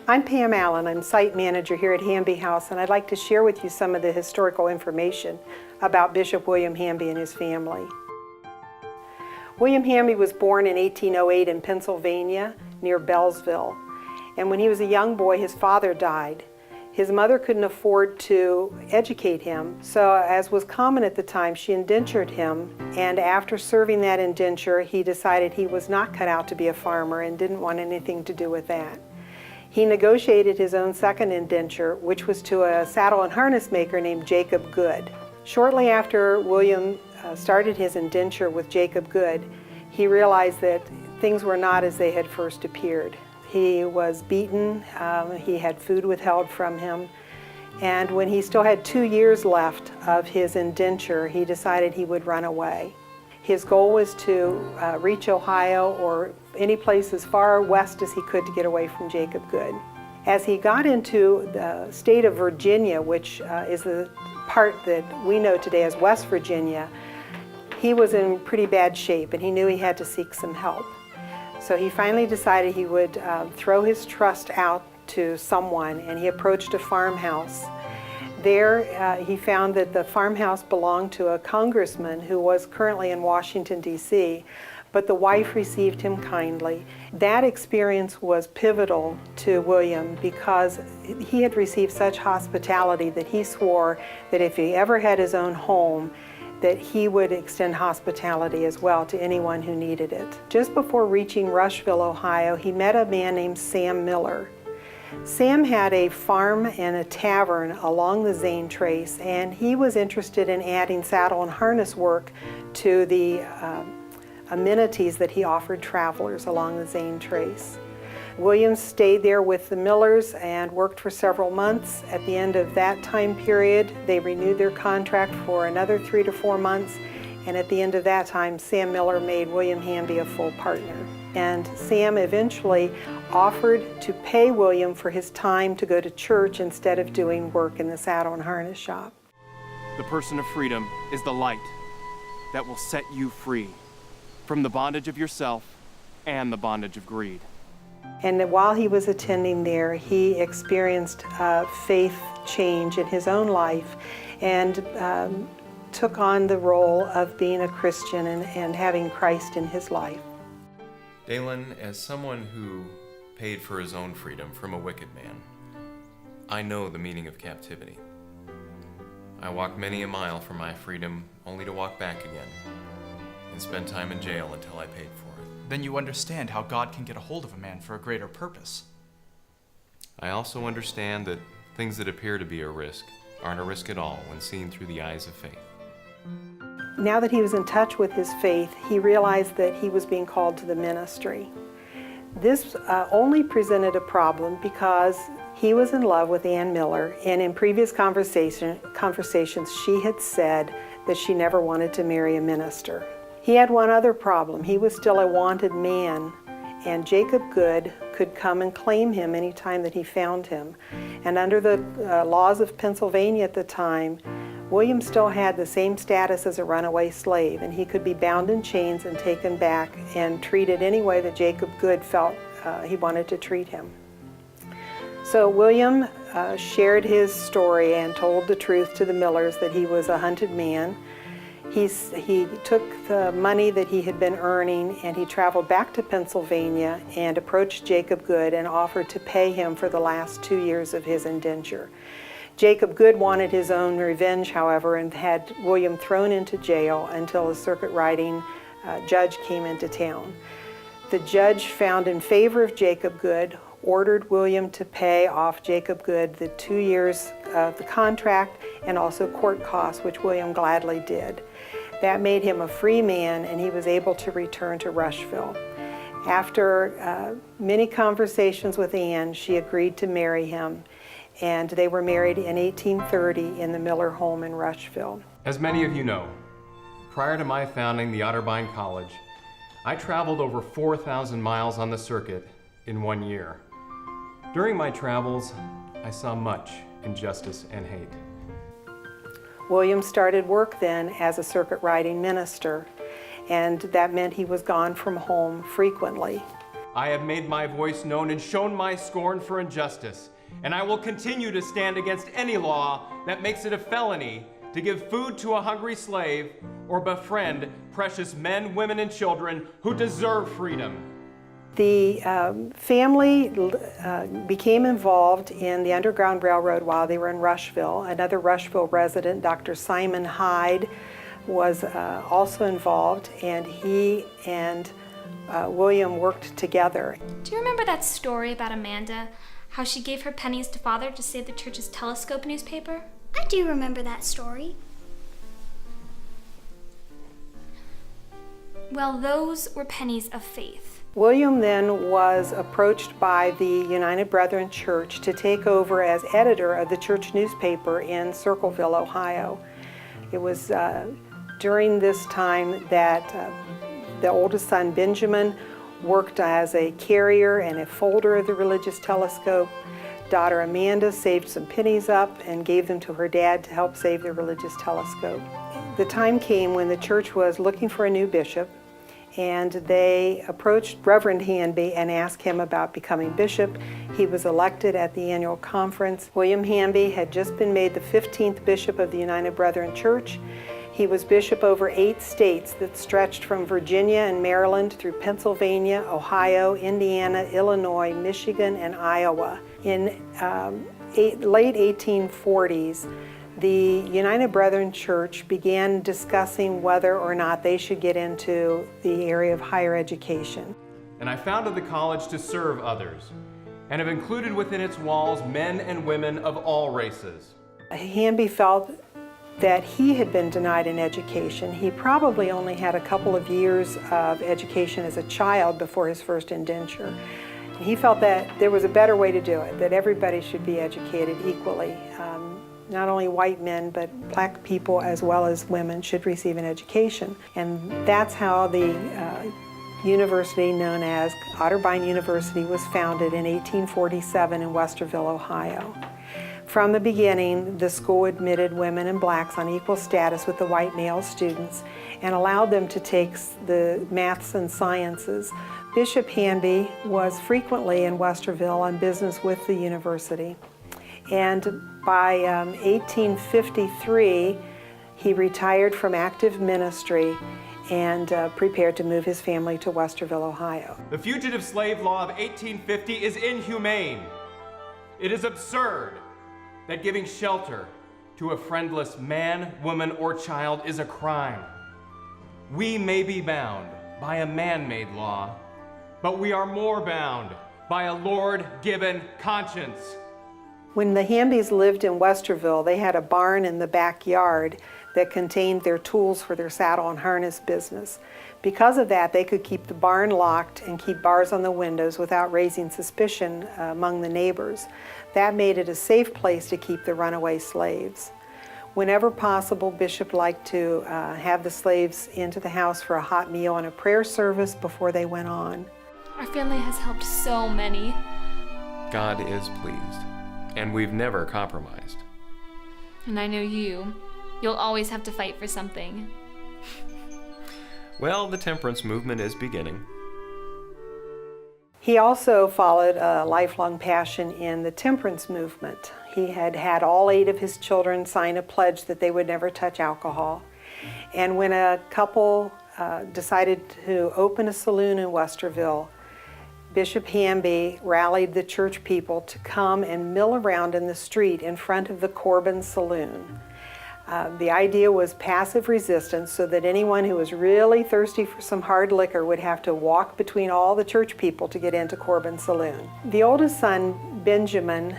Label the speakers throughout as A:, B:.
A: I'm Pam Allen. I'm site manager here at Hanby House, and I'd like to share with you some of the historical information about Bishop William Hanby and his family. William Hanby was born in 1808 in Pennsylvania near Bellsville, and when he was a young boy, his father died. His mother couldn't afford to educate him, so as was common at the time, she indentured him, and after serving that indenture, he decided he was not cut out to be a farmer and didn't want anything to do with that. He negotiated his own second indenture, which was to a saddle and harness maker named Jacob Good. Shortly after William started his indenture with Jacob Good, he realized that things were not as they had first appeared. He was beaten, he had food withheld from him, and when he still had 2 years left of his indenture, he decided he would run away. His goal was to reach Ohio or any place as far west as he could to get away from Jacob Good. As he got into the state of Virginia, which is the part that we know today as West Virginia, he was in pretty bad shape and he knew he had to seek some help. So he finally decided he would throw his trust out to someone, and he approached a farmhouse. There he found that the farmhouse belonged to a congressman who was currently in Washington, D.C., but the wife received him kindly. That experience was pivotal to William because he had received such hospitality that he swore that if he ever had his own home, that he would extend hospitality as well to anyone who needed it. Just before reaching Rushville, Ohio, he met a man named Sam Miller. Sam had a farm and a tavern along the Zane Trace, and he was interested in adding saddle and harness work to the amenities that he offered travelers along the Zane Trace. William stayed there with the Millers and worked for several months. At the end of that time period, they renewed their contract for another 3 to 4 months, and at the end of that time, Sam Miller made William Hanby a full partner. And Sam eventually offered to pay William for his time to go to church instead of doing work in the saddle and harness shop.
B: The person of freedom is the light that will set you free from the bondage of yourself and the bondage of greed.
A: And while he was attending there, he experienced faith change in his own life and took on the role of being a Christian and having Christ in his life.
C: Dalen, as someone who paid for his own freedom from a wicked man, I know the meaning of captivity. I walked many a mile for my freedom only to walk back again and spend time in jail until I paid for it.
D: Then you understand how God can get a hold of a man for a greater purpose.
C: I also understand that things that appear to be a risk aren't a risk at all when seen through the eyes of faith.
A: Now that he was in touch with his faith, he realized that he was being called to the ministry. This only presented a problem because he was in love with Ann Miller, and in previous conversations she had said that she never wanted to marry a minister. He had one other problem. He was still a wanted man, and Jacob Good could come and claim him anytime that he found him. And under the laws of Pennsylvania at the time, William still had the same status as a runaway slave, and he could be bound in chains and taken back and treated any way that Jacob Good felt he wanted to treat him. So William shared his story and told the truth to the Millers that he was a hunted man. He took the money that he had been earning and he traveled back to Pennsylvania and approached Jacob Good and offered to pay him for the last 2 years of his indenture. Jacob Good wanted his own revenge, however, and had William thrown into jail until a circuit riding judge came into town. The judge found in favor of Jacob Good, ordered William to pay off Jacob Good the 2 years of the contract and also court costs, which William gladly did. That made him a free man, and he was able to return to Rushville. After many conversations with Ann, she agreed to marry him, and they were married in 1830 in the Miller home in Rushville.
C: As many of you know, prior to my founding the Otterbein College, I traveled over 4,000 miles on the circuit in 1 year. During my travels, I saw much injustice and hate.
A: William started work then as a circuit riding minister, and that meant he was gone from home frequently.
B: I have made my voice known and shown my scorn for injustice, and I will continue to stand against any law that makes it a felony to give food to a hungry slave or befriend precious men, women, and children who deserve freedom.
A: The family became involved in the Underground Railroad while they were in Rushville. Another Rushville resident, Dr. Simon Hyde, was also involved, and he and William worked together.
E: Do you remember that story about Amanda? How she gave her pennies to Father to save the church's telescope newspaper?
F: I do remember that story.
E: Well, those were pennies of faith.
A: William then was approached by the United Brethren Church to take over as editor of the church newspaper in Circleville, Ohio. It was during this time that the oldest son, Benjamin, worked as a carrier and a folder of the religious telescope. Daughter Amanda saved some pennies up and gave them to her dad to help save the religious telescope. The time came when the church was looking for a new bishop, and they approached Reverend Hanby and asked him about becoming bishop. He was elected at the annual conference. William Hanby had just been made the 15th bishop of the United Brethren Church. He was bishop over 8 states that stretched from Virginia and Maryland through Pennsylvania, Ohio, Indiana, Illinois, Michigan, and Iowa. In late 1840s, the United Brethren Church began discussing whether or not they should get into the area of higher education.
B: And I founded the college to serve others, and have included within its walls men and women of all races.
A: Hanby felt that he had been denied an education. He probably only had a couple of years of education as a child before his first indenture. He felt that there was a better way to do it, that everybody should be educated equally. Not only white men, but black people as well as women should receive an education. And that's how the university known as Otterbein University was founded in 1847 in Westerville, Ohio. From the beginning, the school admitted women and blacks on equal status with the white male students and allowed them to take the maths and sciences. Bishop Hanby was frequently in Westerville on business with the university. And by 1853, he retired from active ministry and prepared to move his family to Westerville, Ohio.
B: The Fugitive Slave Law of 1850 is inhumane. It is absurd that giving shelter to a friendless man, woman, or child is a crime. We may be bound by a man-made law, but we are more bound by a Lord-given conscience.
A: When the Hanbys lived in Westerville, they had a barn in the backyard that contained their tools for their saddle and harness business. Because of that, they could keep the barn locked and keep bars on the windows without raising suspicion among the neighbors. That made it a safe place to keep the runaway slaves. Whenever possible, Bishop liked to have the slaves into the house for a hot meal and a prayer service before they went on.
E: Our family has helped so many.
C: God is pleased, and we've never compromised.
E: And I know you'll always have to fight for something.
C: Well, the temperance movement is beginning.
A: He also followed a lifelong passion in the temperance movement. He had had all 8 of his children sign a pledge that they would never touch alcohol. And when a couple decided to open a saloon in Westerville, Bishop Hanby rallied the church people to come and mill around in the street in front of the Corbin Saloon. The idea was passive resistance, so that anyone who was really thirsty for some hard liquor would have to walk between all the church people to get into Corbin Saloon. The oldest son, Benjamin,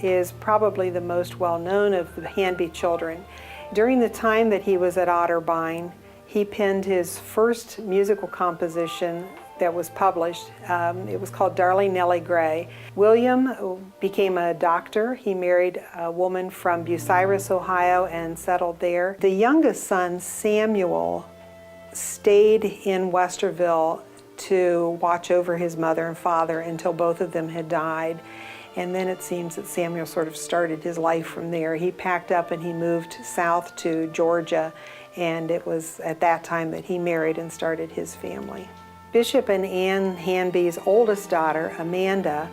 A: is probably the most well-known of the Hanby children. During the time that he was at Otterbein, he penned his first musical composition that was published. It was called Darling Nellie Gray. William became a doctor. He married a woman from Bucyrus, Ohio, and settled there. The youngest son, Samuel, stayed in Westerville to watch over his mother and father until both of them had died. And then it seems that Samuel sort of started his life from there. He packed up and he moved south to Georgia, and it was at that time that he married and started his family. Bishop and Anne Hanby's oldest daughter, Amanda,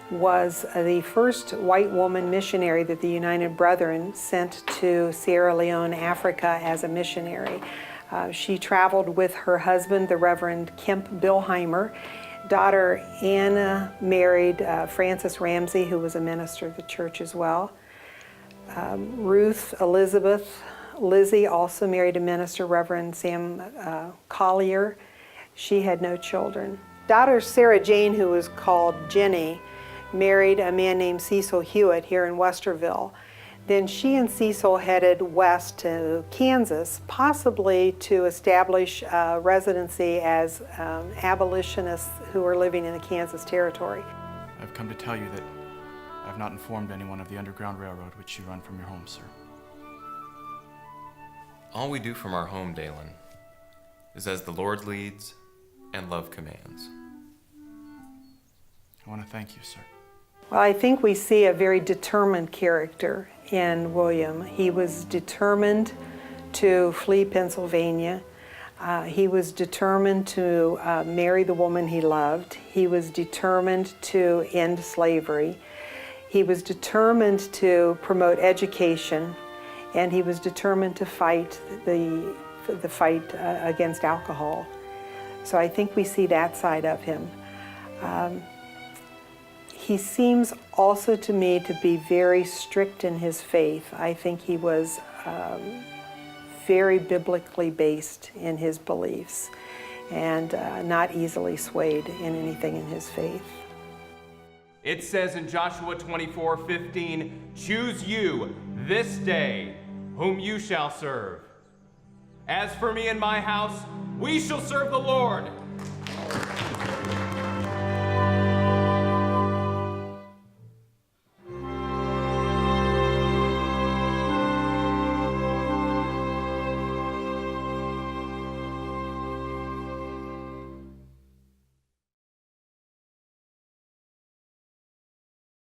A: was the first white woman missionary that the United Brethren sent to Sierra Leone, Africa as a missionary. She traveled with her husband, the Reverend Kemp Bilheimer. Daughter Anna married Francis Ramsey, who was a minister of the church as well. Ruth Elizabeth Lizzie also married a minister, Reverend Sam Collier. She had no children. Daughter Sarah Jane, who was called Jenny, married a man named Cecil Hewitt here in Westerville. Then she and Cecil headed west to Kansas, possibly to establish a residency as abolitionists who were living in the Kansas Territory.
D: I've come to tell you that I've not informed anyone of the Underground Railroad which you run from your home, sir.
C: All we do from our home, Dalen, is as the Lord leads and love commands.
D: I want to thank you, sir.
A: Well, I think we see a very determined character in William. He was determined to flee Pennsylvania. He was determined to marry the woman he loved. He was determined to end slavery. He was determined to promote education, and he was determined to fight the fight against alcohol. So I think we see that side of him. He seems also to me to be very strict in his faith. I think he was very biblically based in his beliefs and not easily swayed in anything in his faith.
B: It says in Joshua 24:15, "Choose you this day whom you shall serve. As for me and my house, we shall serve the Lord."